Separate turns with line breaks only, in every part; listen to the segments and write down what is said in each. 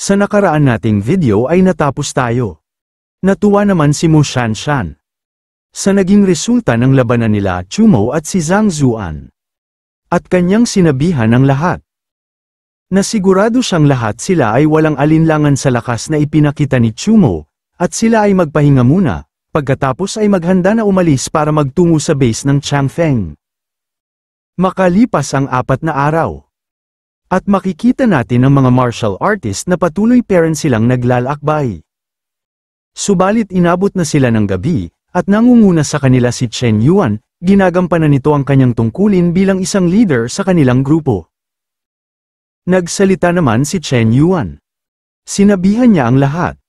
Sa nakaraan nating video ay natapos tayo. Natuwa naman si Mu Shanshan sa naging resulta ng labanan nila Chumo at si Zhang Zuan. At kanyang sinabihan ang lahat. Nasigurado siyang lahat sila ay walang alinlangan sa lakas na ipinakita ni Chumo, at sila ay magpahinga muna, pagkatapos ay maghanda na umalis para magtungo sa base ng Changfeng. Makalipas ang 4 na araw. At makikita natin ang mga martial artist na patuloy pa rin silang naglalakbay. Subalit inabot na sila ng gabi, at nangunguna sa kanila si Chen Yuan, ginagampanan nito ang kanyang tungkulin bilang isang leader sa kanilang grupo. Nagsalita naman si Chen Yuan. Sinabihan niya ang lahat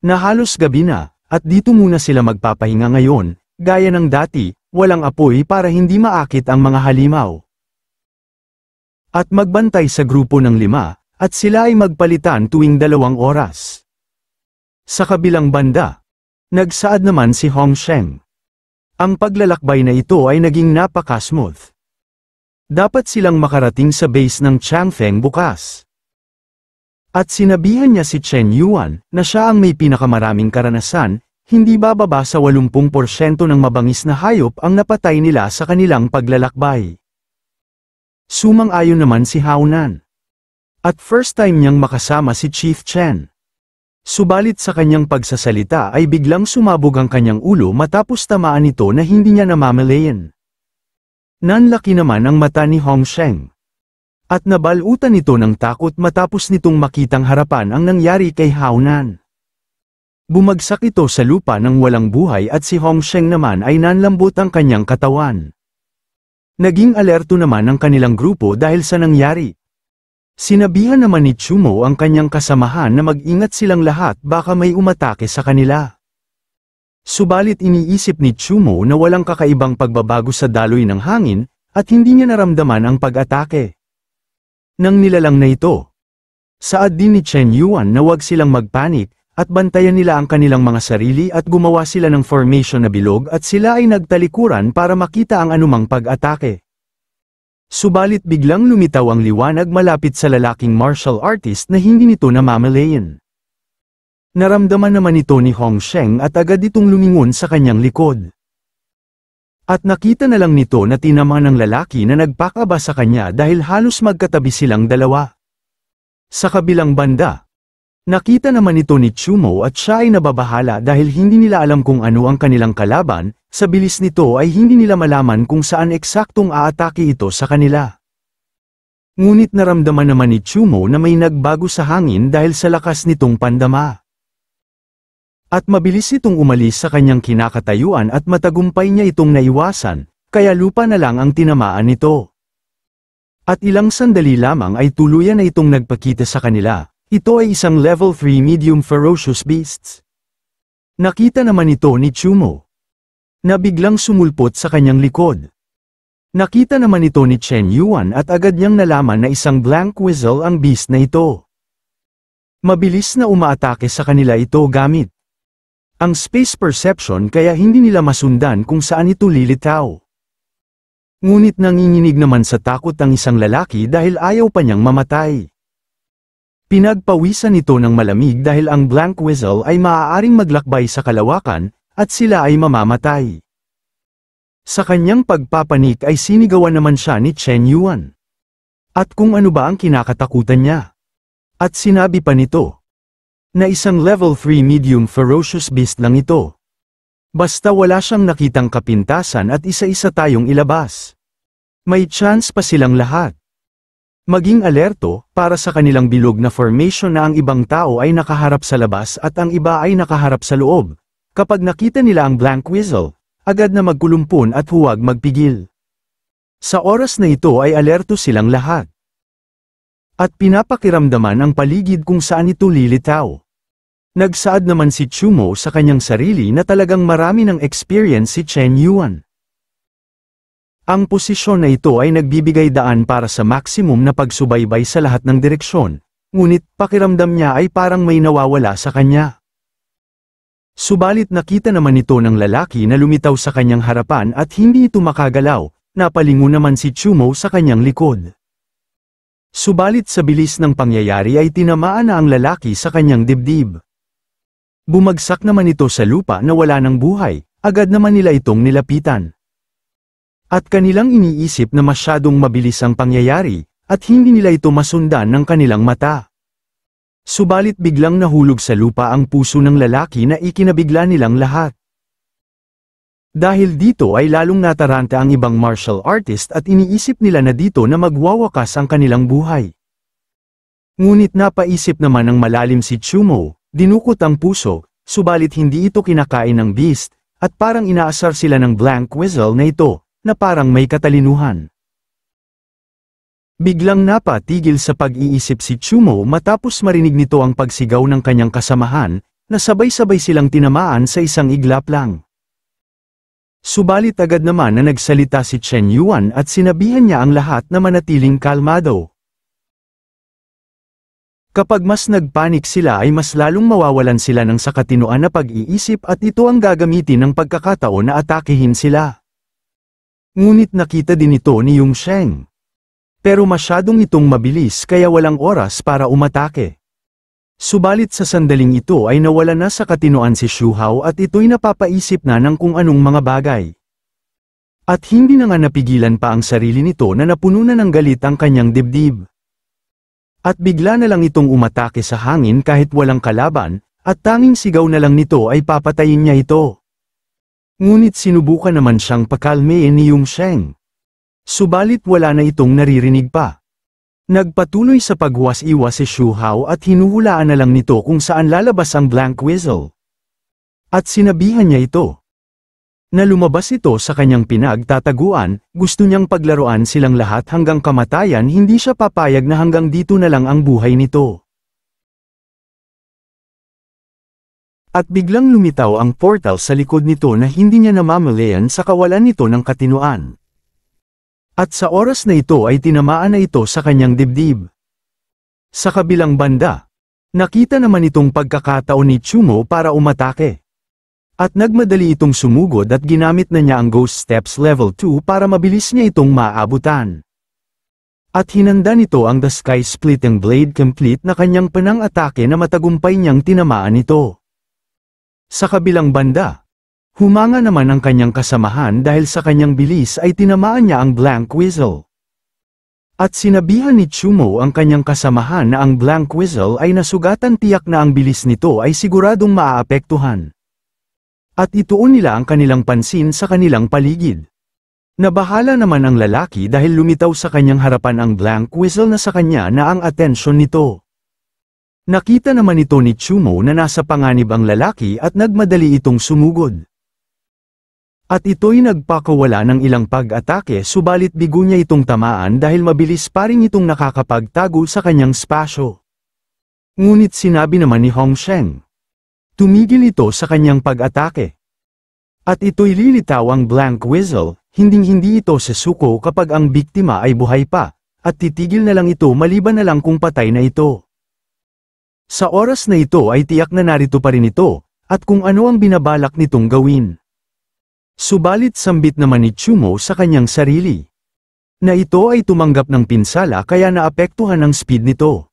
na halos gabi na, at dito muna sila magpapahinga ngayon, gaya ng dati, walang apoy para hindi maakit ang mga halimaw. At magbantay sa grupo ng 5, at sila ay magpalitan tuwing 2 oras. Sa kabilang banda, nagsaad naman si Hong Sheng. Ang paglalakbay na ito ay naging napaka-smooth. Dapat silang makarating sa base ng Changfeng bukas. At sinabihan niya si Chen Yuan na siya ang may pinakamaraming karanasan, hindi bababa sa 80% ng mabangis na hayop ang napatay nila sa kanilang paglalakbay. Sumang-ayon naman si Hao Nan. At first time niyang makasama si Chief Chen. Subalit sa kanyang pagsasalita ay biglang sumabog ang kanyang ulo matapos tamaan ito na hindi niya namamalayan. Nanlaki naman ang mata ni Hong Sheng. At nabalutan ito ng takot matapos nitong makitang harapan ang nangyari kay Hao Nan. Bumagsak ito sa lupa ng walang buhay at si Hong Sheng naman ay nanlambot ang kanyang katawan. Naging alerto naman ang kanilang grupo dahil sa nangyari. Sinabihan naman ni Chumo ang kanyang kasamahan na mag-ingat silang lahat baka may umatake sa kanila. Subalit iniisip ni Chumo na walang kakaibang pagbabago sa daloy ng hangin, at hindi niya naramdaman ang pag-atake. Nang nilalang na ito, saad din ni Chen Yuan na huwag silang magpanik, at bantayan nila ang kanilang mga sarili at gumawa sila ng formation na bilog at sila ay nagtalikuran para makita ang anumang pag-atake. Subalit biglang lumitaw ang liwanag malapit sa lalaking martial artist na hindi nito namamalayan. Naramdaman naman ito ni Hong Sheng at agad itong lumingon sa kanyang likod. At nakita na lang nito na tinamaan ng lalaki na nagpakaba sa kanya dahil halos magkatabi silang dalawa. Sa kabilang banda, nakita naman ito ni Chumo at siya ay nababahala dahil hindi nila alam kung ano ang kanilang kalaban, sa bilis nito ay hindi nila malaman kung saan eksaktong aatake ito sa kanila. Ngunit naramdaman naman ni Chumo na may nagbago sa hangin dahil sa lakas nitong pandama. At mabilis itong umalis sa kanyang kinakatayuan at matagumpay niya itong naiwasan, kaya lupa na lang ang tinamaan nito. At ilang sandali lamang ay tuluyan na itong nagpakita sa kanila. Ito ay isang level 3 medium ferocious beasts. Nakita naman ito ni Chumo, na biglang sumulpot sa kanyang likod. Nakita naman ito ni Chen Yuan at agad niyang nalaman na isang blank whistle ang beast na ito. Mabilis na umaatake sa kanila ito gamit ang space perception kaya hindi nila masundan kung saan ito lilitaw. Ngunit nanginginig naman sa takot ang isang lalaki dahil ayaw pa niyang mamatay. Pinagpawisan ito ng malamig dahil ang blank whistle ay maaaring maglakbay sa kalawakan, at sila ay mamamatay. Sa kanyang pagpapanik ay sinigawan naman siya ni Chen Yuan. At kung ano ba ang kinakatakutan niya. At sinabi pa nito, na isang level 3 medium ferocious beast lang ito. Basta wala siyang nakitang kapintasan at isa-isa tayong ilabas. May chance pa silang lahat. Maging alerto, para sa kanilang bilog na formation na ang ibang tao ay nakaharap sa labas at ang iba ay nakaharap sa loob. Kapag nakita nila ang blank whistle, agad na magkulumpon at huwag magpigil. Sa oras na ito ay alerto silang lahat. At pinapakiramdaman ang paligid kung saan ito lilitaw. Nagsaad naman si Chumo sa kanyang sarili na talagang marami ng experience si Chen Yuan. Ang posisyon na ito ay nagbibigay daan para sa maximum na pagsubaybay sa lahat ng direksyon, ngunit pakiramdam niya ay parang may nawawala sa kanya. Subalit nakita naman ito ng lalaki na lumitaw sa kanyang harapan at hindi ito makagalaw, napalingon naman si Chumo sa kanyang likod. Subalit sa bilis ng pangyayari ay tinamaan na ang lalaki sa kanyang dibdib. Bumagsak naman ito sa lupa na wala ng buhay, agad naman nila itong nilapitan. At kanilang iniisip na masyadong mabilis ang pangyayari, at hindi nila ito masundan ng kanilang mata. Subalit biglang nahulog sa lupa ang puso ng lalaki na ikinabigla nilang lahat. Dahil dito ay lalong nataranta ang ibang martial artist at iniisip nila na dito na magwawakas ang kanilang buhay. Ngunit napaisip naman ng malalim si Chumo, dinukot ang puso, subalit hindi ito kinakain ng beast, at parang inaasar sila ng blank whistle na ito, na parang may katalinuhan. Biglang napatigil sa pag-iisip si Chumo matapos marinig nito ang pagsigaw ng kanyang kasamahan, na sabay-sabay silang tinamaan sa isang iglap lang. Subalit agad naman na nagsalita si Chen Yuan at sinabihan niya ang lahat na manatiling kalmado. Kapag mas nagpanik sila ay mas lalong mawawalan sila ng sakatinuan na pag-iisip at ito ang gagamitin ng pagkakataon na atakehin sila. Ngunit nakita din ito ni Yung Sheng. Pero masyadong itong mabilis kaya walang oras para umatake. Subalit sa sandaling ito ay nawala na sa katinoan si Xu Hao at ito'y napapaisip na ng kung anong mga bagay. At hindi na nga napigilan pa ang sarili nito na napuno na ng galit ang kanyang dibdib. At bigla na lang itong umatake sa hangin kahit walang kalaban, at tanging sigaw na lang nito ay papatayin niya ito. Ngunit sinubukan naman siyang pakalmein ni Yung Sheng. Subalit wala na itong naririnig pa. Nagpatuloy sa pagwas-iwas si Xu Hao at hinuhulaan na lang nito kung saan lalabas ang blank whistle. At sinabihan niya ito. Na lumabas ito sa kanyang pinagtataguan, gusto niyang paglaruan silang lahat hanggang kamatayan, hindi siya papayag na hanggang dito na lang ang buhay nito. At biglang lumitaw ang portal sa likod nito na hindi niya namamalayan sa kawalan nito ng katinuan. At sa oras na ito ay tinamaan na ito sa kanyang dibdib. Sa kabilang banda, nakita naman itong pagkakataon ni Chumo para umatake. At nagmadali itong sumugod at ginamit na niya ang Ghost Steps Level 2 para mabilis niya itong maabutan. At hinanda nito ang The Sky Splitting Blade Complete na kanyang panang-atake na matagumpay niyang tinamaan ito. Sa kabilang banda, humanga naman ang kanyang kasamahan dahil sa kanyang bilis ay tinamaan niya ang blank whistle. At sinabihan ni Chumo ang kanyang kasamahan na ang blank whistle ay nasugatan, tiyak na ang bilis nito ay siguradong maaapektuhan. At ituon nila ang kanilang pansin sa kanilang paligid. Nabahala naman ang lalaki dahil lumitaw sa kanyang harapan ang blank whistle na sa kanya na ang atensyon nito. Nakita naman ito ni Chumo na nasa panganib ang lalaki at nagmadali itong sumugod. At ito'y nagpakawala ng ilang pag-atake, subalit bigo niya itong tamaan dahil mabilis pa rin itong nakakapagtago sa kanyang spasyo. Ngunit sinabi naman ni Hong Sheng. Tumigil ito sa kanyang pag-atake. At ito'y lilitaw ang blank whistle, hinding-hindi ito sesuko kapag ang biktima ay buhay pa, at titigil na lang ito maliban na lang kung patay na ito. Sa oras na ito ay tiyak na narito pa rin ito, at kung ano ang binabalak nitong gawin. Subalit sambit naman ni Chumo sa kanyang sarili. Na ito ay tumanggap ng pinsala kaya naapektuhan ang speed nito.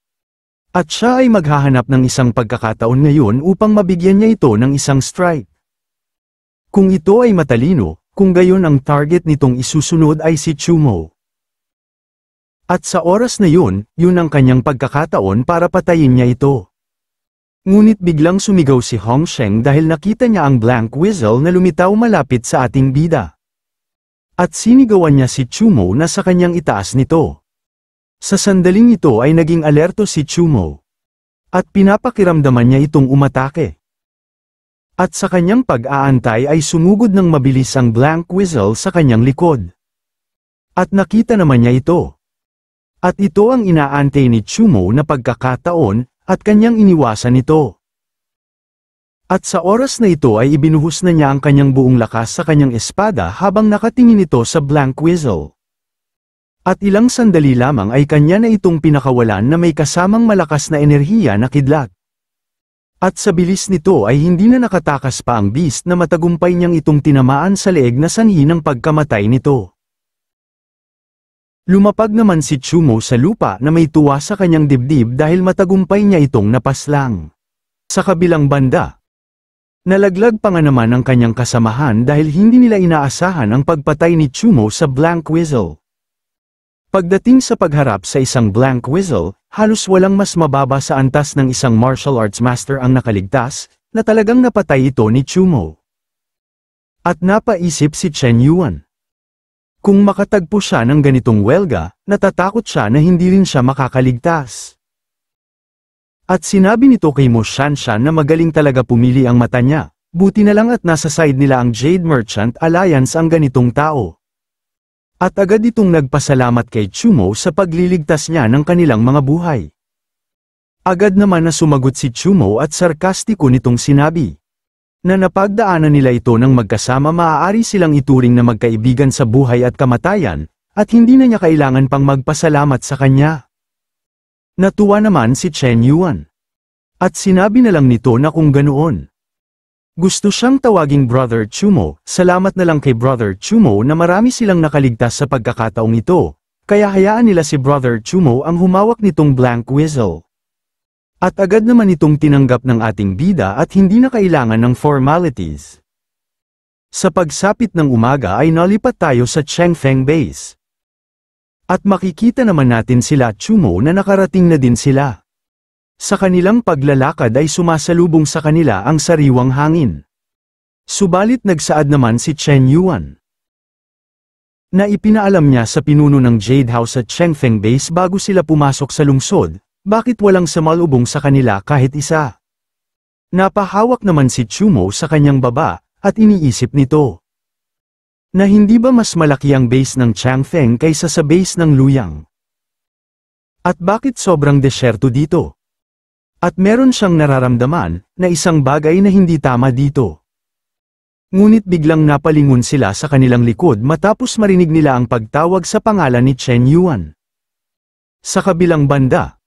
At siya ay maghahanap ng isang pagkakataon ngayon upang mabigyan niya ito ng isang strike. Kung ito ay matalino, kung gayon ang target nitong isusunod ay si Chumo. At sa oras na yun ang kanyang pagkakataon para patayin niya ito. Ngunit biglang sumigaw si Hong Sheng dahil nakita niya ang blank whistle na lumitaw malapit sa ating bida. At sinigawan niya si Chumo na sa kanyang itaas nito. Sa sandaling ito ay naging alerto si Chumo. At pinapakiramdaman niya itong umatake. At sa kanyang pag-aantay ay sumugod ng mabilis ang blank whistle sa kanyang likod. At nakita naman niya ito. At ito ang inaantay ni Chumo na pagkakataon, at kanyang iniwasan ito. At sa oras na ito ay ibinuhos na niya ang kanyang buong lakas sa kanyang espada habang nakatingin ito sa blank whistle. At ilang sandali lamang ay kanya na itong pinakawalan na may kasamang malakas na enerhiya na kidlat. At sa bilis nito ay hindi na nakatakas pa ang beast na matagumpay niyang itong tinamaan sa leeg na sanhi ng pagkamatay nito. Lumapag naman si Chumo sa lupa na may tuwa sa kanyang dibdib dahil matagumpay niya itong napaslang. Sa kabilang banda, nalaglag pa nga naman ang kanyang kasamahan dahil hindi nila inaasahan ang pagpatay ni Chumo sa blank whistle. Pagdating sa pagharap sa isang blank whistle, halos walang mas mababa sa antas ng isang martial arts master ang nakaligtas, na talagang napatay ito ni Chumo. At napaisip si Chen Yuan. Kung makatagpo siya ng ganitong welga, natatakot siya na hindi rin siya makakaligtas. At sinabi nito kay Mo Shanshan na magaling talaga pumili ang mata niya, buti na lang at nasa side nila ang Jade Merchant Alliance ang ganitong tao. At agad itong nagpasalamat kay Chumo sa pagliligtas niya ng kanilang mga buhay. Agad naman na sumagot si Chumo at sarkastiko nitong sinabi na napagdaanan nila ito ng magkasama, maaari silang ituring na magkaibigan sa buhay at kamatayan, at hindi na niya kailangan pang magpasalamat sa kanya. Natuwa naman si Chen Yuan. At sinabi na lang nito na kung ganoon, gusto siyang tawaging Brother Chumo, salamat na lang kay Brother Chumo na marami silang nakaligtas sa pagkakataong ito, kaya hayaan nila si Brother Chumo ang humawak nitong blank whistle. At agad naman itong tinanggap ng ating bida at hindi na kailangan ng formalities. Sa pagsapit ng umaga ay nalipat tayo sa Changfeng Base. At makikita naman natin sila Chumo na nakarating na din sila. Sa kanilang paglalakad ay sumasalubong sa kanila ang sariwang hangin. Subalit nagsaad naman si Chen Yuan na ipinaalam niya sa pinuno ng Jade House at Changfeng Base bago sila pumasok sa lungsod, bakit walang samalubong sa kanila kahit isa. Napahawak naman si Chumo sa kanyang baba, at iniisip nito na hindi ba mas malaki ang base ng Changfeng kaysa sa base ng Luoyang? At bakit sobrang desyerto dito? At meron siyang nararamdaman na isang bagay na hindi tama dito. Ngunit biglang napalingon sila sa kanilang likod matapos marinig nila ang pagtawag sa pangalan ni Chen Yuan. Sa kabilang banda,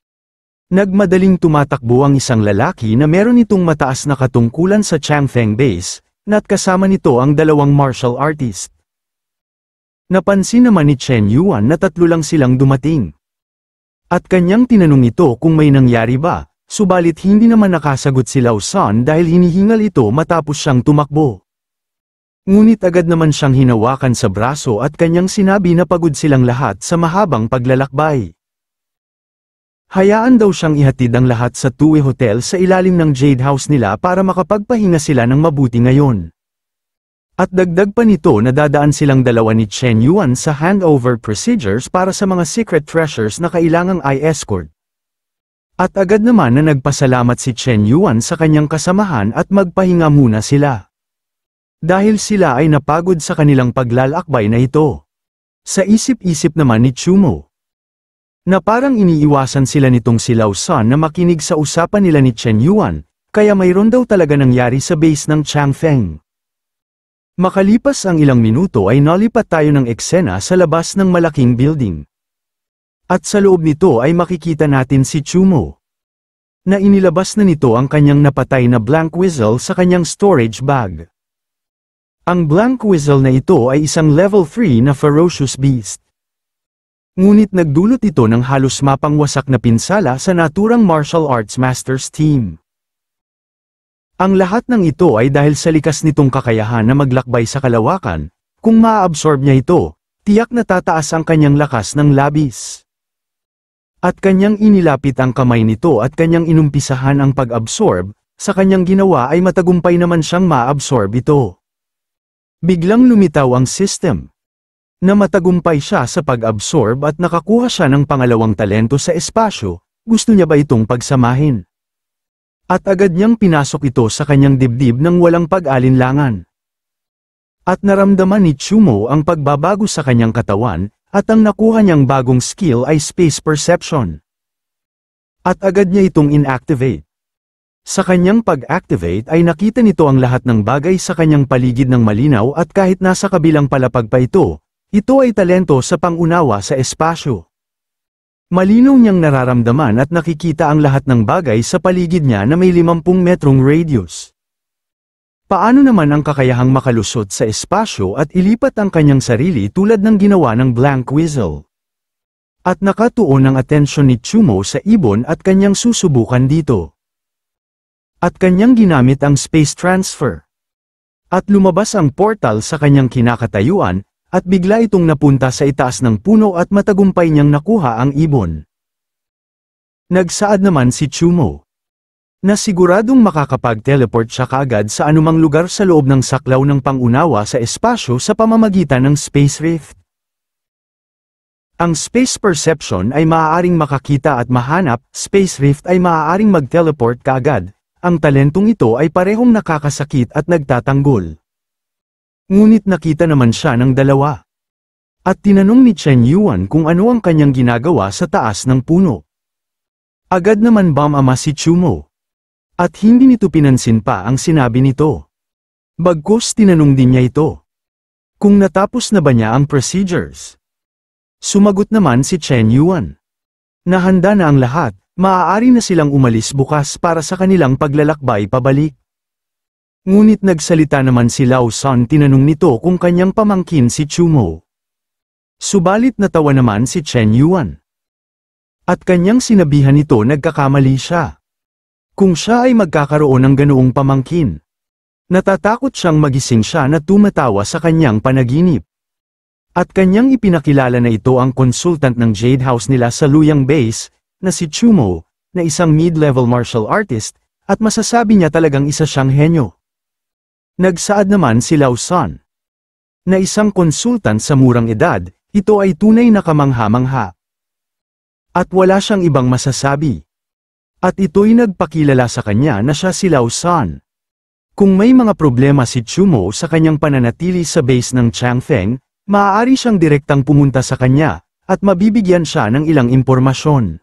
nagmadaling tumatakbo ang isang lalaki na meron itong mataas na katungkulan sa Changfeng Base, at kasama nito ang dalawang martial artist. Napansin naman ni Chen Yuan na tatlo lang silang dumating. At kanyang tinanong ito kung may nangyari ba. Subalit hindi naman nakasagot si Lao San dahil hinihingal ito matapos siyang tumakbo. Ngunit agad naman siyang hinawakan sa braso at kanyang sinabi na pagod silang lahat sa mahabang paglalakbay. Hayaan daw siyang ihatid ang lahat sa Tue Hotel sa ilalim ng Jade House nila para makapagpahinga sila ng mabuti ngayon. At dagdag pa nito na dadaan silang dalawa ni Chen Yuan sa handover procedures para sa mga secret treasures na kailangang i-escort. At agad naman na nagpasalamat si Chen Yuan sa kanyang kasamahan at magpahinga muna sila. Dahil sila ay napagod sa kanilang paglalakbay na ito. Sa isip-isip naman ni Chumo, na parang iniiwasan sila nitong si Lao San na makinig sa usapan nila ni Chen Yuan, kaya mayroon daw talaga nangyari sa base ng Changfeng. Makalipas ang ilang minuto ay nalipat tayo ng eksena sa labas ng malaking building. At sa loob nito ay makikita natin si Chumo na inilabas na nito ang kanyang napatay na blank whistle sa kanyang storage bag. Ang blank whistle na ito ay isang level 3 na ferocious beast. Ngunit nagdulot ito ng halos mapangwasak na pinsala sa naturang martial arts masters team. Ang lahat ng ito ay dahil sa likas nitong kakayahan na maglakbay sa kalawakan. Kung maa-absorb niya ito, tiyak na tataas ang kanyang lakas ng labis. At kanyang inilapit ang kamay nito at kanyang inumpisahan ang pag-absorb, sa kanyang ginawa ay matagumpay naman siyang ma-absorb ito. Biglang lumitaw ang system. Na matagumpay siya sa pag-absorb at nakakuha siya ng pangalawang talento sa espasyo, gusto niya ba itong pagsamahin? At agad niyang pinasok ito sa kanyang dibdib ng walang pag-alinlangan. At naramdaman ni Chumo ang pagbabago sa kanyang katawan, at ang nakuha niyang bagong skill ay space perception. At agad niya itong inactivate. Sa kanyang pag-activate ay nakita nito ang lahat ng bagay sa kanyang paligid ng malinaw at kahit nasa kabilang palapag pa ito ay talento sa pangunawa sa espasyo. Malinaw niyang nararamdaman at nakikita ang lahat ng bagay sa paligid niya na may 50 metrong radius. Paano naman ang kakayahang makalusot sa espasyo at ilipat ang kanyang sarili tulad ng ginawa ng blank whistle? At nakatuon ang atensyon ni Chumo sa ibon at kanyang susubukan dito. At kanyang ginamit ang space transfer. At lumabas ang portal sa kanyang kinakatayuan, at bigla itong napunta sa itaas ng puno at matagumpay niyang nakuha ang ibon. Nagsaad naman si Chumo na siguradong makakapag-teleport siya kaagad sa anumang lugar sa loob ng saklaw ng pangunawa sa espasyo sa pamamagitan ng space rift. Ang space perception ay maaaring makakita at mahanap, space rift ay maaaring mag-teleport kaagad. Ang talentong ito ay parehong nakakasakit at nagtatanggol. Ngunit nakita naman siya ng dalawa. At tinanong ni Chen Yuan kung ano ang kanyang ginagawa sa taas ng puno. Agad naman bumama si Chumo. At hindi nito pinansin pa ang sinabi nito. Bagkus tinanong din niya ito. Kung natapos na ba niya ang procedures? Sumagot naman si Chen Yuan. Nahanda na ang lahat, maaari na silang umalis bukas para sa kanilang paglalakbay pabalik. Ngunit nagsalita naman si Lao San, tinanong nito kung kanyang pamangkin si Chumo. Subalit natawa naman si Chen Yuan. At kanyang sinabihan nito nagkakamali siya. Kung siya ay magkakaroon ng ganoong pamangkin. Natatakot siyang magising siya na tumatawa sa kanyang panaginip. At kanyang ipinakilala na ito ang consultant ng Jade House nila sa Luyang Base, na si Chumo, na isang mid-level martial artist, at masasabi niya talagang isa siyang henyo. Nagsaad naman si Lao San na isang konsultant sa murang edad, ito ay tunay na kamangha-mangha. At wala siyang ibang masasabi. At ito'y nagpakilala sa kanya na siya si Lao San. Kung may mga problema si Chumo sa kanyang pananatili sa base ng Changfeng, maaari siyang direktang pumunta sa kanya, at mabibigyan siya ng ilang impormasyon.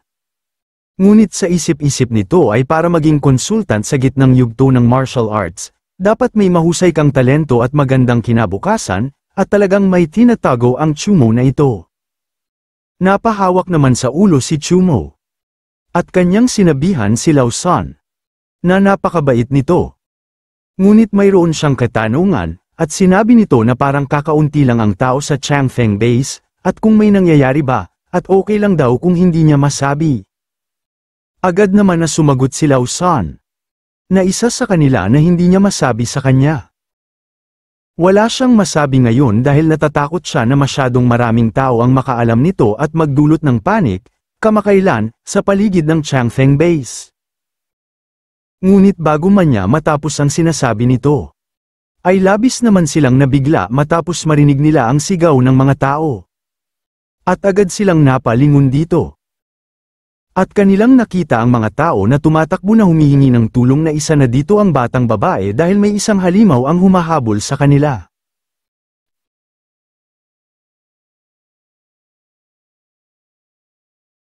Ngunit sa isip-isip nito ay para maging konsultant sa gitnang yugto ng martial arts, dapat may mahusay kang talento at magandang kinabukasan, at talagang may tinatago ang Chumo na ito. Napahawak naman sa ulo si Chumo. At kanyang sinabihan si Lao San na napakabait nito. Ngunit mayroon siyang katanungan, at sinabi nito na parang kakaunti lang ang tao sa Changfeng Base, at kung may nangyayari ba, at okay lang daw kung hindi niya masabi. Agad naman na sumagot si Lao San na isa sa kanila na hindi niya masabi sa kanya. Wala siyang masabi ngayon dahil natatakot siya na masyadong maraming tao ang makaalam nito at magdulot ng panik, kamakailan, sa paligid ng Changfeng Base. Ngunit bago man niya matapos ang sinasabi nito, ay labis naman silang nabigla matapos marinig nila ang sigaw ng mga tao. At agad silang napalingon dito. At kanilang nakita ang mga tao na tumatakbo na humihingi ng tulong na isa na dito ang batang babae dahil may isang halimaw ang humahabol sa kanila.